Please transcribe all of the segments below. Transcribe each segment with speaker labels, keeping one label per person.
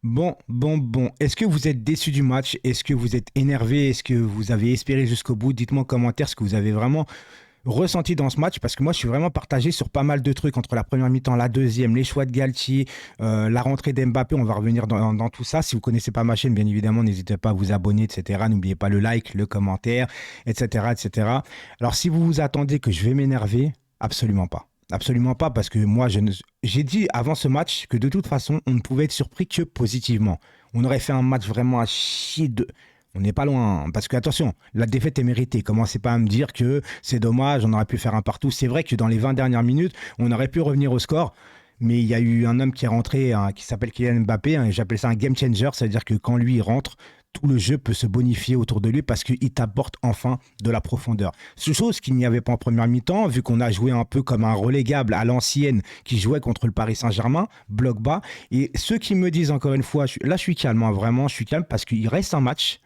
Speaker 1: Bon. Est-ce que vous êtes déçu du match? Est-ce que vous êtes énervé? Est-ce que vous avez espéré jusqu'au bout? Dites-moi en commentaire ce que vous avez vraiment ressenti dans ce match parce que moi je suis vraiment partagé sur pas mal de trucs entre la première mi-temps, la deuxième, les choix de Galtier, la rentrée d'Mbappé. On va revenir dans tout ça. Si vous connaissez pas ma chaîne, bien évidemment, n'hésitez pas à vous abonner, etc. N'oubliez pas le like, le commentaire, etc., etc. Alors si vous vous attendez que je vais m'énerver, absolument pas. Absolument pas, parce que moi, j'ai dit avant ce match que de toute façon, on ne pouvait être surpris que positivement. On aurait fait un match vraiment à chier de... On n'est pas loin, hein. Parce que attention, la défaite est méritée. Commencez pas à me dire que c'est dommage, on aurait pu faire un partout. C'est vrai que dans les 20 dernières minutes, on aurait pu revenir au score. Mais il y a eu un homme qui est rentré, hein, qui s'appelle Kylian Mbappé, hein, et j'appelle ça un game changer. C'est-à-dire que quand lui il rentre, tout le jeu peut se bonifier autour de lui parce qu'il t'apporte enfin de la profondeur. C'est chose qu'il n'y avait pas en première mi-temps, vu qu'on a joué un peu comme un relégable à l'ancienne qui jouait contre le Paris Saint-Germain, bloc bas. Et ceux qui me disent encore une fois, là je suis calme, hein, vraiment, je suis calme parce qu'il reste un match.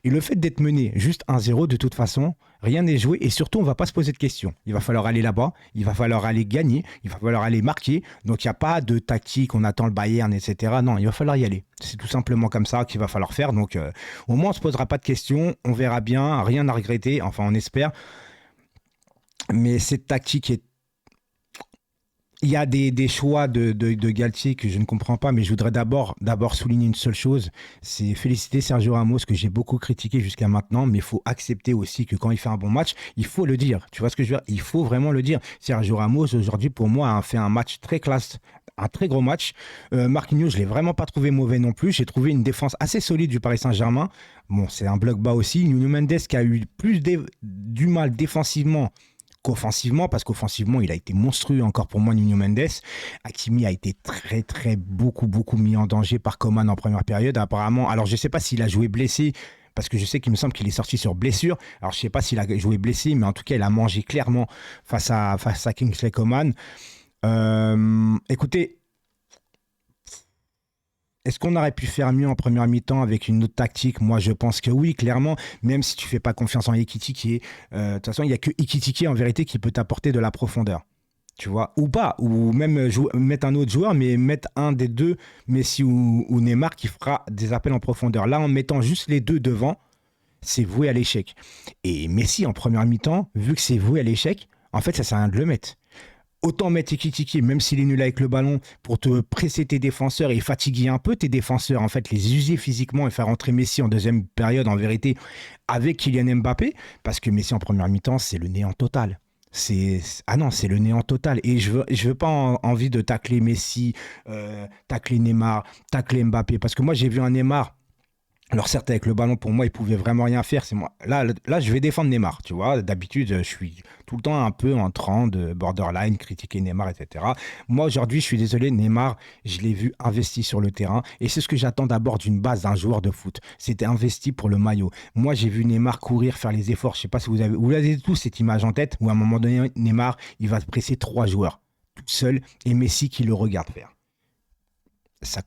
Speaker 1: Et le fait d'être mené juste 1-0, de toute façon, rien n'est joué et surtout, on ne va pas se poser de questions. Il va falloir aller là-bas, il va falloir aller gagner, il va falloir aller marquer. Donc, il n'y a pas de tactique, on attend le Bayern, etc. Non, il va falloir y aller. C'est tout simplement comme ça qu'il va falloir faire. Donc, au moins, on ne se posera pas de questions, on verra bien, rien à regretter, enfin, on espère. Mais cette tactique est il y a des choix de Galtier que je ne comprends pas, mais je voudrais d'abord souligner une seule chose, c'est féliciter Sergio Ramos, que j'ai beaucoup critiqué jusqu'à maintenant, mais il faut accepter aussi que quand il fait un bon match, il faut le dire. Tu vois ce que je veux dire? Il faut vraiment le dire. Sergio Ramos, aujourd'hui, pour moi, a fait un match très classe, un très gros match. Marquinhos, je ne l'ai vraiment pas trouvé mauvais non plus. J'ai trouvé une défense assez solide du Paris Saint-Germain. Bon, c'est un bloc bas aussi. Nuno Mendes qui a eu du mal défensivement qu'offensivement, parce qu'offensivement, il a été monstrueux encore pour moi, Nuno Mendes. Hakimi a été très, beaucoup mis en danger par Coman en première période. Apparemment, alors je ne sais pas s'il a joué blessé, parce que je sais qu'il me semble qu'il est sorti sur blessure. Alors je ne sais pas s'il a joué blessé, mais en tout cas, il a mangé clairement face à Kingsley Coman. Écoutez, est-ce qu'on aurait pu faire mieux en première mi-temps avec une autre tactique? Moi, je pense que oui, clairement, même si tu fais pas confiance en Ekitike. De toute façon, il n'y a que Ekitike en vérité qui peut t'apporter de la profondeur. Tu vois, ou pas, ou même mettre un autre joueur, mais mettre un des deux, Messi ou Neymar, qui fera des appels en profondeur. Là, en mettant juste les deux devant, c'est voué à l'échec. Et Messi, en première mi-temps, vu que c'est voué à l'échec, en fait, ça sert à rien de le mettre. Autant mettre Tiki même s'il est nul avec le ballon, pour te presser tes défenseurs et fatiguer un peu tes défenseurs, en fait, les user physiquement et faire entrer Messi en deuxième période, en vérité, avec Kylian Mbappé, parce que Messi en première mi-temps, c'est le néant total. Ah non, c'est le néant total. Et je veux pas envie de tacler Messi, tacler Neymar, tacler Mbappé, parce que moi, j'ai vu un Neymar. Alors certes, avec le ballon, pour moi, il pouvait vraiment rien faire. C'est moi. Là, je vais défendre Neymar, tu vois. D'habitude, je suis tout le temps un peu en train de borderline, critiquer Neymar, etc. Moi, aujourd'hui, je suis désolé, Neymar, je l'ai vu investi sur le terrain. Et c'est ce que j'attends d'abord d'une base d'un joueur de foot. C'était investi pour le maillot. Moi, j'ai vu Neymar courir, faire les efforts. Je sais pas si vous avez tous cette image en tête, où à un moment donné, Neymar, il va presser trois joueurs, tout seul, et Messi qui le regarde faire.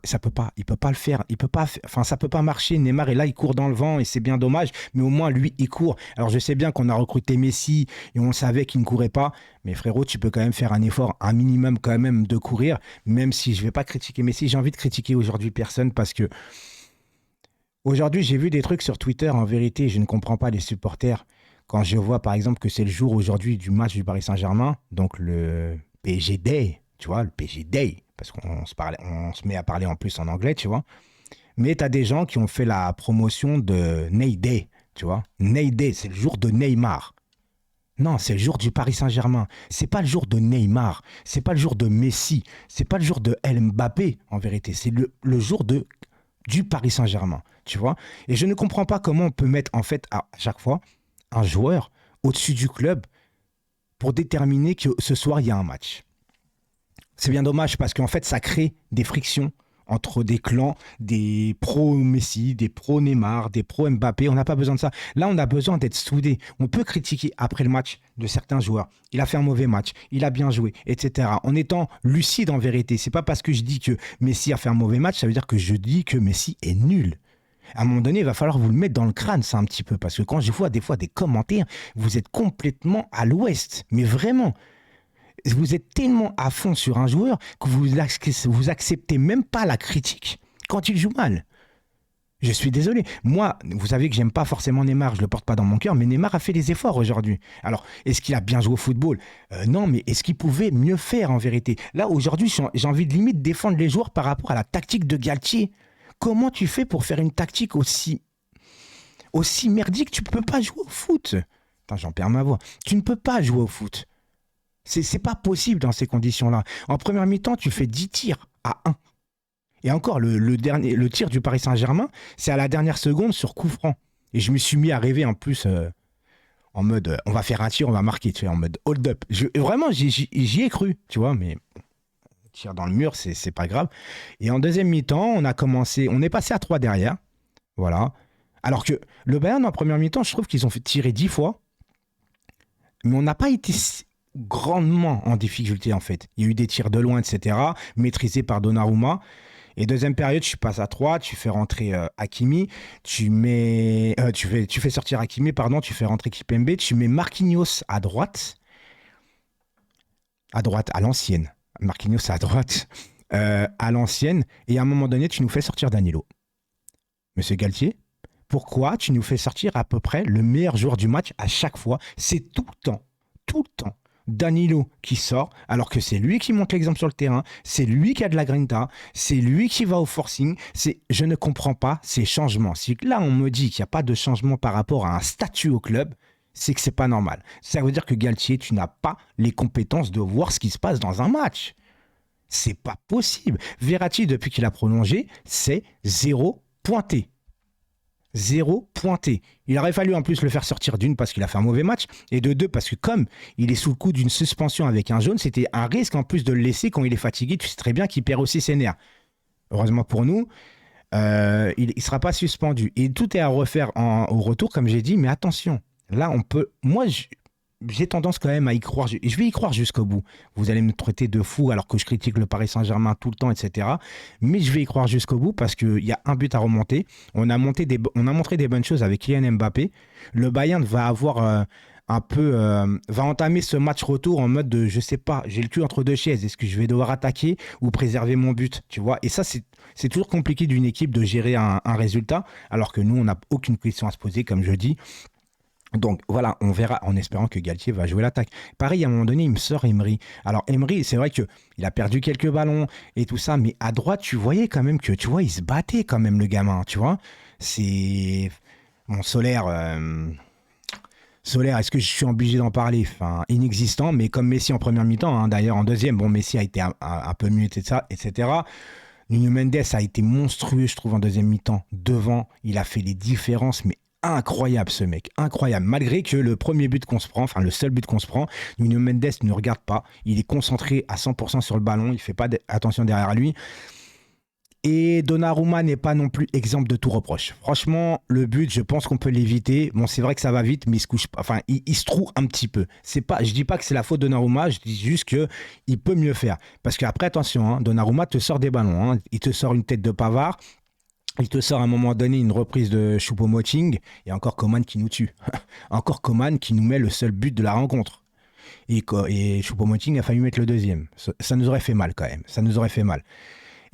Speaker 1: Ça peut pas, il peut pas le faire, il peut pas, enfin ça peut pas marcher. Neymar est là, il court dans le vent et c'est bien dommage, mais au moins lui il court. Alors je sais bien qu'on a recruté Messi et on savait qu'il ne courait pas, mais frérot, tu peux quand même faire un effort, un minimum quand même de courir, même si je vais pas critiquer Messi. J'ai envie de critiquer aujourd'hui personne parce que aujourd'hui j'ai vu des trucs sur Twitter. En vérité, je ne comprends pas les supporters quand je vois par exemple que c'est le jour aujourd'hui du match du Paris Saint-Germain, donc le PSG Day, tu vois, le PSG Day, parce on se met à parler en plus en anglais, tu vois. Mais tu as des gens qui ont fait la promotion de Ney Day, tu vois. Ney Day, c'est le jour de Neymar. Non, c'est le jour du Paris Saint-Germain. C'est pas le jour de Neymar. C'est pas le jour de Messi. C'est pas le jour de El Mbappé, en vérité. C'est le jour du Paris Saint-Germain, tu vois. Et je ne comprends pas comment on peut mettre, en fait, à chaque fois, un joueur au-dessus du club pour déterminer que ce soir, il y a un match. C'est bien dommage parce qu'en fait, ça crée des frictions entre des clans, des pro Messi, des pro Neymar, des pro Mbappé. On n'a pas besoin de ça. Là, on a besoin d'être soudés. On peut critiquer après le match de certains joueurs. Il a fait un mauvais match, il a bien joué, etc. En étant lucide en vérité. C'est pas parce que je dis que Messi a fait un mauvais match, ça veut dire que je dis que Messi est nul. À un moment donné, il va falloir vous le mettre dans le crâne, ça un petit peu. Parce que quand je vois des fois des commentaires, vous êtes complètement à l'ouest. Mais vraiment, vous êtes tellement à fond sur un joueur que vous acceptez même pas la critique. quand il joue mal. Je suis désolé. Moi, vous savez que j'aime pas forcément Neymar, je le porte pas dans mon cœur, mais Neymar a fait des efforts aujourd'hui. Alors, est-ce qu'il a bien joué au football? Non, mais est-ce qu'il pouvait mieux faire en vérité? Là, aujourd'hui, j'ai envie de limite défendre les joueurs par rapport à la tactique de Galtier. Comment tu fais pour faire une tactique aussi merdique? Tu peux pas jouer au foot. Attends, j'en perds ma voix. Tu ne peux pas jouer au foot. C'est pas possible dans ces conditions-là. En première mi-temps, tu fais 10 tirs à 1. Et encore, le tir du Paris Saint-Germain, c'est à la dernière seconde sur coup franc. Et je me suis mis à rêver en plus en mode on va faire un tir, on va marquer, tu vois, en mode hold up. Vraiment, j'y ai cru, tu vois, mais tir dans le mur, c'est pas grave. Et en deuxième mi-temps, on est passé à 3 derrière. Voilà. Alors que le Bayern, en première mi-temps, je trouve qu'ils ont fait tirer 10 fois. Mais on n'a pas été grandement en difficulté, en fait. Il y a eu des tirs de loin, etc., maîtrisés par Donnarumma. Et deuxième période, tu passes à 3, tu fais rentrer Hakimi, tu fais sortir Hakimi, pardon, tu fais rentrer Kipembe, tu mets Marquinhos à droite, à l'ancienne. Marquinhos à droite, à l'ancienne, et à un moment donné, tu nous fais sortir Danilo. Monsieur Galtier, pourquoi tu nous fais sortir à peu près le meilleur joueur du match à chaque fois? C'est tout le temps. Danilo qui sort, alors que c'est lui qui monte l'exemple sur le terrain, c'est lui qui a de la grinta, c'est lui qui va au forcing. Je ne comprends pas ces changements. Si là on me dit qu'il n'y a pas de changement par rapport à un statut au club, c'est que c'est pas normal. Ça veut dire que Galtier, tu n'as pas les compétences de voir ce qui se passe dans un match. C'est pas possible. Verratti, depuis qu'il a prolongé, c'est 0 pointé. 0 pointé. Il aurait fallu en plus le faire sortir d'une parce qu'il a fait un mauvais match et de deux parce que comme il est sous le coup d'une suspension avec un jaune, c'était un risque en plus de le laisser quand il est fatigué. Tu sais très bien qu'il perd aussi ses nerfs. Heureusement pour nous, il ne sera pas suspendu. Et tout est à refaire au retour, comme j'ai dit, mais attention. Là, on peut... Moi, j'ai tendance quand même à y croire. Je vais y croire jusqu'au bout. Vous allez me traiter de fou alors que je critique le Paris Saint-Germain tout le temps, etc. Mais je vais y croire jusqu'au bout parce qu'il y a un but à remonter. On a montré des bonnes choses avec Kylian Mbappé. Le Bayern va avoir va entamer ce match retour en mode de, je sais pas, j'ai le cul entre deux chaises. Est-ce que je vais devoir attaquer ou préserver mon but, tu vois? Et ça, c'est toujours compliqué d'une équipe de gérer un résultat alors que nous, on n'a aucune question à se poser, comme je dis. Donc voilà, on verra en espérant que Galtier va jouer l'attaque. Pareil, à un moment donné, il me sort Emery. Alors Emery, c'est vrai qu'il a perdu quelques ballons et tout ça, mais à droite, tu voyais quand même que, tu vois, il se battait quand même le gamin, tu vois. C'est... Mon Solaire, est-ce que je suis obligé d'en parler? Enfin, inexistant, mais comme Messi en première mi-temps, hein, d'ailleurs en deuxième, bon, Messi a été un peu mieux, etc. Nuno Mendes a été monstrueux, je trouve, en deuxième mi-temps. Devant, il a fait les différences, mais incroyable ce mec, incroyable. Malgré que le premier but qu'on se prend, enfin le seul but qu'on se prend, Nuno Mendes ne regarde pas. Il est concentré à 100% sur le ballon, il ne fait pas attention derrière lui. Et Donnarumma n'est pas non plus exemple de tout reproche. Franchement, le but, je pense qu'on peut l'éviter. Bon, c'est vrai que ça va vite, mais il se couche pas. Enfin, il se trouve un petit peu. Je dis pas que c'est la faute de Donnarumma, je dis juste que il peut mieux faire. Parce qu'après, attention, hein, Donnarumma te sort des ballons. Hein. Il te sort une tête de Pavard. Il te sort à un moment donné une reprise de Choupo-Moting. Et encore Coman qui nous tue. Encore Coman qui nous met le seul but de la rencontre. Et Choupo-Moting a failli mettre le deuxième. Ça nous aurait fait mal quand même. Ça nous aurait fait mal.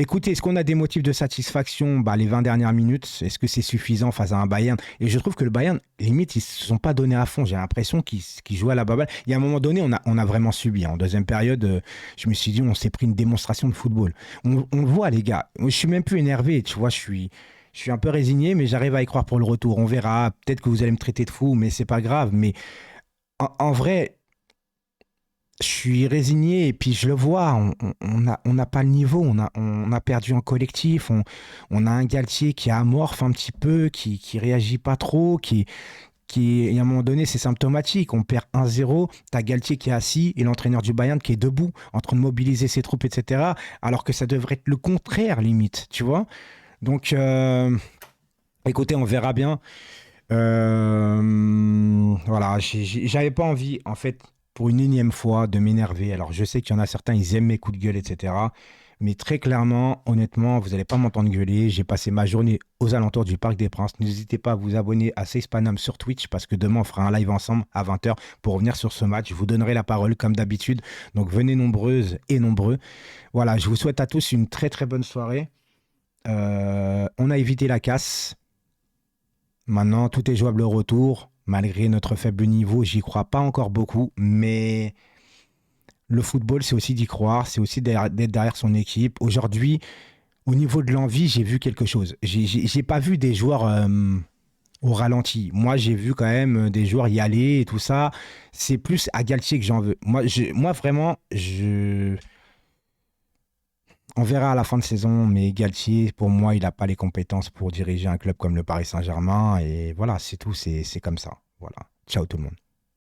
Speaker 1: Écoutez, est-ce qu'on a des motifs de satisfaction les 20 dernières minutes? Est-ce que c'est suffisant face à un Bayern? Et je trouve que le Bayern, limite, ils ne se sont pas donnés à fond. J'ai l'impression qu'ils jouaient à la baballe. Il y a un moment donné, on a vraiment subi. En deuxième période, je me suis dit, on s'est pris une démonstration de football. On le voit, les gars. Je suis même plus énervé, tu vois. Je suis un peu résigné, mais j'arrive à y croire pour le retour. On verra. Peut-être que vous allez me traiter de fou, mais c'est pas grave. Mais en vrai... Je suis résigné et puis je le vois, on n'a pas le niveau, on a perdu en collectif, on a un Galtier qui est amorphe un petit peu, qui réagit pas trop, et à un moment donné c'est symptomatique, on perd 1-0, t'as Galtier qui est assis et l'entraîneur du Bayern qui est debout, en train de mobiliser ses troupes, etc. Alors que ça devrait être le contraire limite, tu vois. Donc écoutez, on verra bien. Voilà, j'avais pas envie en fait pour une énième fois de m'énerver. Alors je sais qu'il y en a certains, ils aiment mes coups de gueule, etc. Mais très clairement, honnêtement, vous n'allez pas m'entendre gueuler. J'ai passé ma journée aux alentours du Parc des Princes. N'hésitez pas à vous abonner à Seis Panam sur Twitch parce que demain on fera un live ensemble à 20h pour revenir sur ce match. Je vous donnerai la parole comme d'habitude. Donc venez nombreuses et nombreux. Voilà, je vous souhaite à tous une très très bonne soirée. on a évité la casse. Maintenant, tout est jouable au retour. Malgré notre faible niveau, j'y crois pas encore beaucoup. Mais le football, c'est aussi d'y croire. C'est aussi d'être derrière son équipe. Aujourd'hui, au niveau de l'envie, j'ai vu quelque chose. J'ai pas vu des joueurs au ralenti. Moi, j'ai vu quand même des joueurs y aller et tout ça. C'est plus à Galtier que j'en veux. Moi vraiment, on verra à la fin de saison, mais Galtier, pour moi, il n'a pas les compétences pour diriger un club comme le Paris Saint-Germain. Et voilà, c'est tout, c'est comme ça. Voilà. Ciao tout le monde.